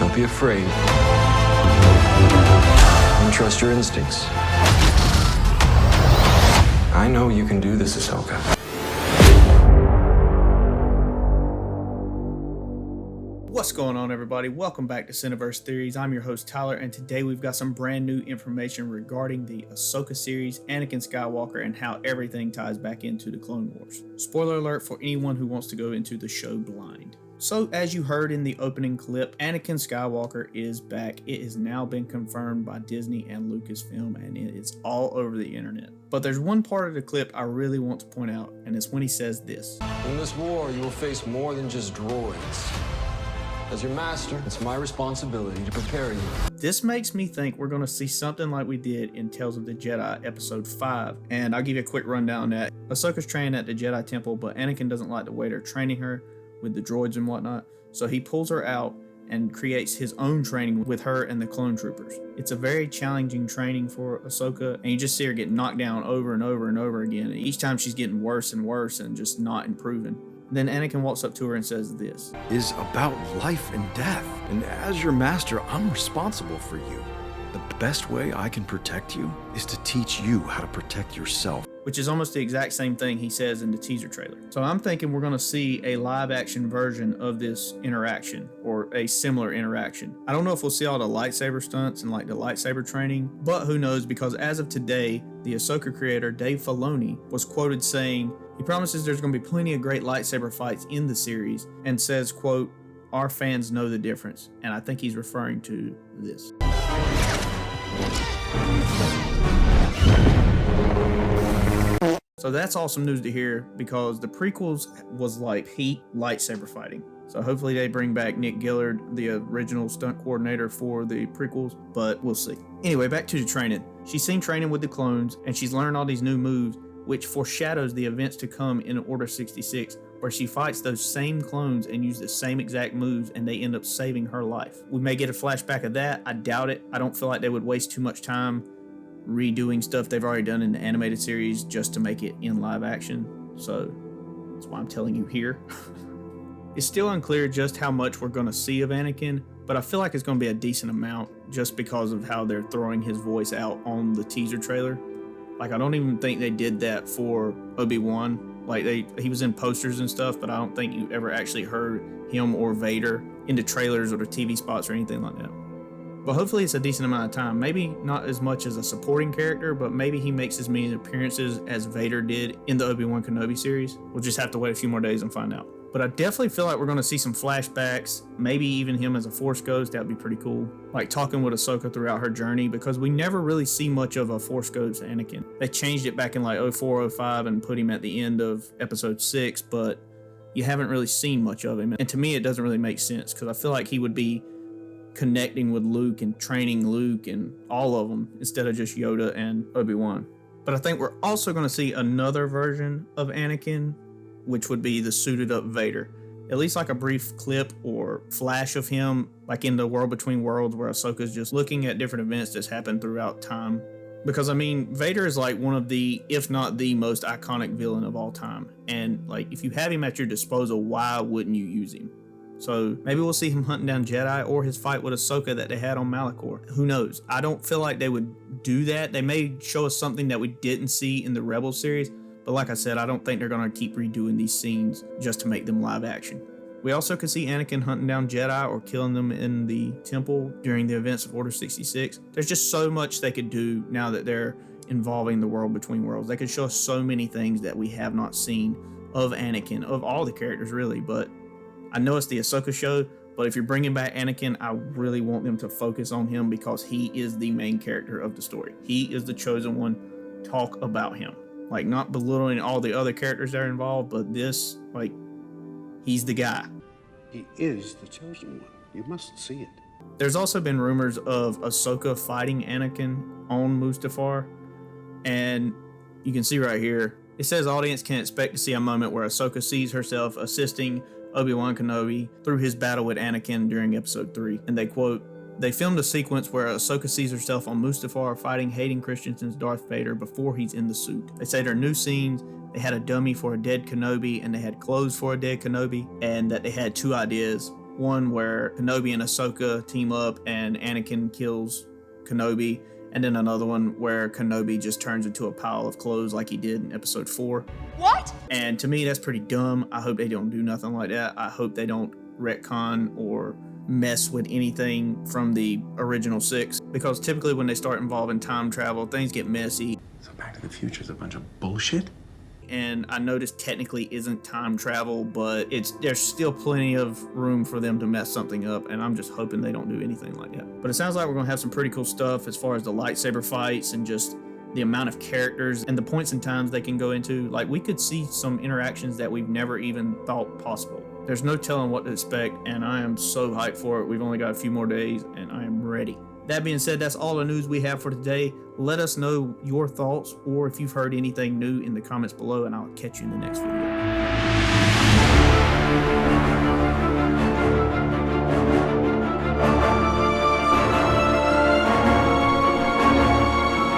Don't be afraid. And trust your instincts. I know you can do this, Ahsoka. What's going on, everybody? Welcome back to Cineverse Theories. I'm your host, Tyler, and today we've got some brand new information regarding the Ahsoka series, Anakin Skywalker, and how everything ties back into the Clone Wars. Spoiler alert for anyone who wants to go into the show blind. So, as you heard in the opening clip, Anakin Skywalker is back. It has now been confirmed by Disney and Lucasfilm, and it is all over the internet. But there's one part of the clip I really want to point out, and it's when he says this. In this war, you will face more than just droids. As your master, it's my responsibility to prepare you. This makes me think we're going to see something like we did in Tales of the Jedi Episode 5, and I'll give you a quick rundown on that. Ahsoka's training at the Jedi Temple, but Anakin doesn't like the way they're training her with the droids and whatnot, so he pulls her out and creates his own training with her and the clone troopers. It's a very challenging training for Ahsoka, and you just see her get knocked down over and over and over again. And each time she's getting worse and worse and just not improving. Then Anakin walks up to her and says this. Is about life and death. And as your master, I'm responsible for you. The best way I can protect you is to teach you how to protect yourself. Which is almost the exact same thing he says in the teaser trailer. So I'm thinking we're going to see a live action version of this interaction, or a similar interaction. I don't know if we'll see all the lightsaber stunts and like the lightsaber training, but who knows, because as of today, the Ahsoka creator Dave Filoni was quoted saying, he promises there's going to be plenty of great lightsaber fights in the series, and says, quote, "Our fans know the difference." And I think he's referring to this. So that's awesome news to hear, because the prequels was like peak lightsaber fighting. So hopefully they bring back Nick Gillard, the original stunt coordinator for the prequels, but we'll see. Anyway, back to the training. She's seen training with the clones, and she's learned all these new moves, which foreshadows the events to come in Order 66, where she fights those same clones and uses the same exact moves, and they end up saving her life. We may get a flashback of that. I doubt it. I don't feel like they would waste too much time redoing stuff they've already done in the animated series just to make it in live action. So that's why I'm telling you here. It's still unclear just how much we're going to see of Anakin, but I feel like it's going to be a decent amount just because of how they're throwing his voice out on the teaser trailer. Like, I don't even think they did that for Obi-Wan. Like, he was in posters and stuff, but I don't think you ever actually heard him or Vader in the trailers or the TV spots or anything like that. But hopefully it's a decent amount of time. Maybe not as much as a supporting character, but maybe he makes as many appearances as Vader did in the Obi-Wan Kenobi series. We'll just have to wait a few more days and find out. But I definitely feel like we're going to see some flashbacks, maybe even him as a Force Ghost. That would be pretty cool. Like talking with Ahsoka throughout her journey, because we never really see much of a Force Ghost Anakin. They changed it back in like 04, 05 and put him at the end of Episode 6, but you haven't really seen much of him. And to me, it doesn't really make sense, because I feel like he would be connecting with Luke and training Luke and all of them instead of just Yoda and Obi-Wan. But I think we're also going to see another version of Anakin, which would be the suited up Vader. At least like a brief clip or flash of him, like in the World Between Worlds, where Ahsoka's just looking at different events that's happened throughout time. Because I mean, Vader is like one of the, if not the most iconic villain of all time. And like, if you have him at your disposal, why wouldn't you use him? So maybe we'll see him hunting down Jedi, or his fight with Ahsoka that they had on Malachor. Who knows? I don't feel like they would do that. They may show us something that we didn't see in the Rebels series, but like I said, I don't think they're going to keep redoing these scenes just to make them live action. We also could see Anakin hunting down Jedi or killing them in the temple during the events of Order 66. There's just so much they could do now that they're involving the World Between Worlds. They could show us so many things that we have not seen of Anakin, of all the characters really, but I know it's the Ahsoka show, but if you're bringing back Anakin, I really want them to focus on him, because he is the main character of the story. He is the chosen one. Talk about him. Like, not belittling all the other characters that are involved, but this, like, he's the guy. He is the chosen one. You must see it. There's also been rumors of Ahsoka fighting Anakin on Mustafar, and you can see right here, it says audience can expect to see a moment where Ahsoka sees herself assisting Obi-Wan Kenobi through his battle with Anakin during Episode 3. And they quote, "They filmed a sequence where Ahsoka sees herself on Mustafar fighting Hayden Christensen's Darth Vader before he's in the suit. They say there are new scenes, they had a dummy for a dead Kenobi, and they had clothes for a dead Kenobi, and that they had two ideas. one where Kenobi and Ahsoka team up and Anakin kills Kenobi, and then another one where Kenobi just turns into a pile of clothes like he did in episode 4. What? And to me, that's pretty dumb. I hope they don't do nothing like that. I hope they don't retcon or mess with anything from the original 6, because typically when they start involving time travel, things get messy. So Back to the Future is a bunch of bullshit? And I noticed technically isn't time travel, but there's still plenty of room for them to mess something up, and I'm just hoping they don't do anything like that. But it sounds like we're gonna have some pretty cool stuff as far as the lightsaber fights and just the amount of characters and the points and times they can go into. Like, we could see some interactions that we've never even thought possible. There's no telling what to expect, and I am so hyped for it. We've only got a few more days, and I am ready. That being said, that's all the news we have for today. Let us know your thoughts, or if you've heard anything new in the comments below, and I'll catch you in the next video.